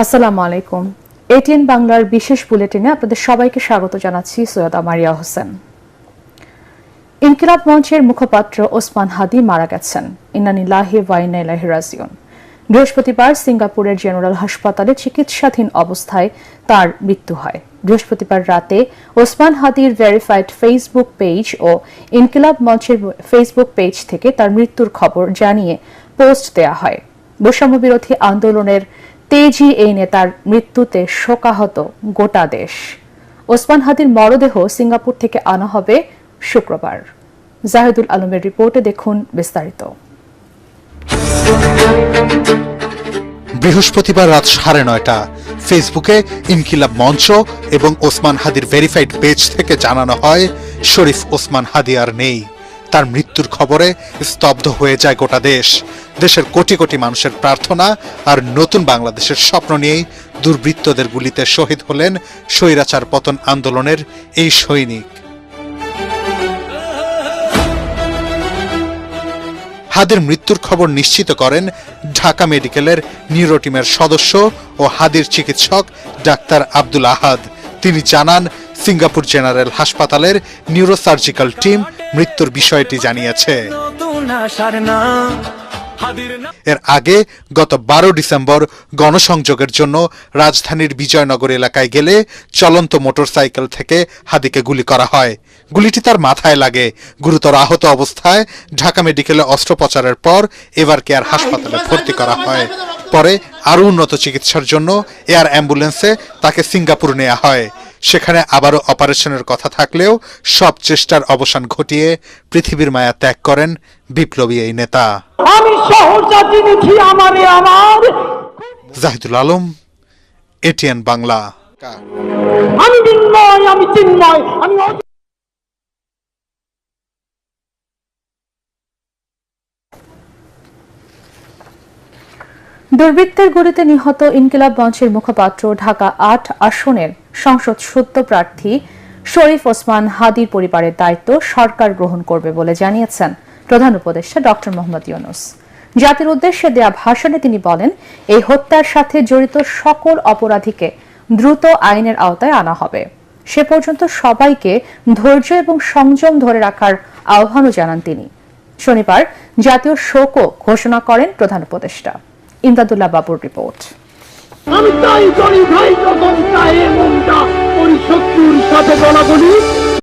আসসালামু আলাইকুম। এটিএন বাংলার বিশেষ বুলেটিনে আপনাদের সবাইকে স্বাগত জানাচ্ছি। সৈয়দা মারিয়া হোসেন। ইনকিলাব মঞ্চের মুখপাত্র ওসমান হাদি মারা গেছেন। ইন্না লিল্লাহি ওয়া ইন্না ইলাইহি রাজিউন। বৃহস্পতিবার সিঙ্গাপুরের জেনারেল হাসপাতালে চিকিৎসাধীন অবস্থায় তার মৃত্যু হয়। বৃহস্পতিবার রাতে ওসমান হাদির ভেরিফাইড ফেসবুক পেজ ও ইনকিলাব মঞ্চের ফেসবুক পেজ থেকে তার মৃত্যুর খবর জানিয়ে পোস্ট দেয়া হয়। বৈষম্য বিরোধী আন্দোলনের তেজি এই নেতার মৃত্যুতে শোকাহত গোটা দেশ। ওসমান হাদির মরদেহ সিঙ্গাপুর থেকে আনা হবে শুক্রবার। জাহিদুল আলমের রিপোর্টে দেখুন বিস্তারিত। বৃহস্পতিবার রাত 9:30 ফেসবুকে ইনকিলাব মঞ্চ এবং ওসমান হাদির ভেরিফাইড পেজ থেকে জানানো হয় শরীফ ওসমান হাদি আর নেই। তার মৃত্যুর খবরে স্তব্ধ হয়ে যায় গোটা দেশ। দেশের কোটি কোটি মানুষের প্রার্থনা আর নতুন বাংলাদেশের স্বপ্ন নিয়েই দুর্বৃত্তদের গুলিতে শহীদ হলেন স্বৈরাচার পতন আন্দোলনের এই সৈনিক। হাদির মৃত্যুর খবর নিশ্চিত করেন ঢাকা মেডিকেলের নিউরো টিমের সদস্য ও হাদির চিকিৎসক ডাক্তার আব্দুল আহাদ। তিনি জানান, সিঙ্গাপুর জেনারেল হাসপাতালের নিউরোসার্জিক্যাল টিম মৃত্যুর বিষয়টি জানিয়েছে। এর আগে গত 12 ডিসেম্বর গণসংযোগের জন্য রাজধানীর বিজয়নগর এলাকায় গেলে চলন্ত মোটরসাইকেল থেকে হাদিকে গুলি করা হয়। গুলিটি তার মাথায় লাগে। গুরুতর আহত অবস্থায় ঢাকা মেডিকেলে অস্ত্রোপচারের পর এভার কেয়ার হাসপাতালে ভর্তি করা হয়। পরে আরও উন্নত চিকিৎসার জন্য এয়ার অ্যাম্বুলেন্সে তাকে সিঙ্গাপুর নেওয়া হয়। সেখানে আবারও অপারেশনের কথা থাকলেও সব চেষ্টার অবসান ঘটিয়ে পৃথিবীর মায়া ত্যাগ করেন বিপ্লবী এই নেতা। আমি সহজা চিনেছি আমারে আমার। জাহিদুল আলম, এটিএন বাংলা। আমি বিন্ময়, আমি চিন্ময়, আমি দুর্বৃত্তের গুলিতে নিহত ইনকিলাব মঞ্চের মুখপাত্র ঢাকা 8 আসনের সংসদ সদস্য প্রার্থী শরীফ ওসমান হাদির পরিবারের দায়িত্ব সরকার গ্রহণ করবে বলে জানিয়েছেন প্রধান উপদেষ্টা ডক্টর মোহাম্মদ ইউনূস। জাতির উদ্দেশ্যে দেয়া ভাষণে তিনি বলেন, এই হত্যার সাথে জড়িত সকল অপরাধীকে দ্রুত আইনের আওতায় আনা হবে। সে পর্যন্ত সবাইকে ধৈর্য এবং সংযম ধরে রাখার আহ্বানও জানান তিনি। শনিবার জাতীয় শোকও ঘোষণা করেন প্রধান উপদেষ্টা। ইমদাদুল্লাহ বাবুর রিপোর্ট। আমি তাই করি ভাই, যখন চাই মনটা ওই শত্রুর সাথে বলা বলি।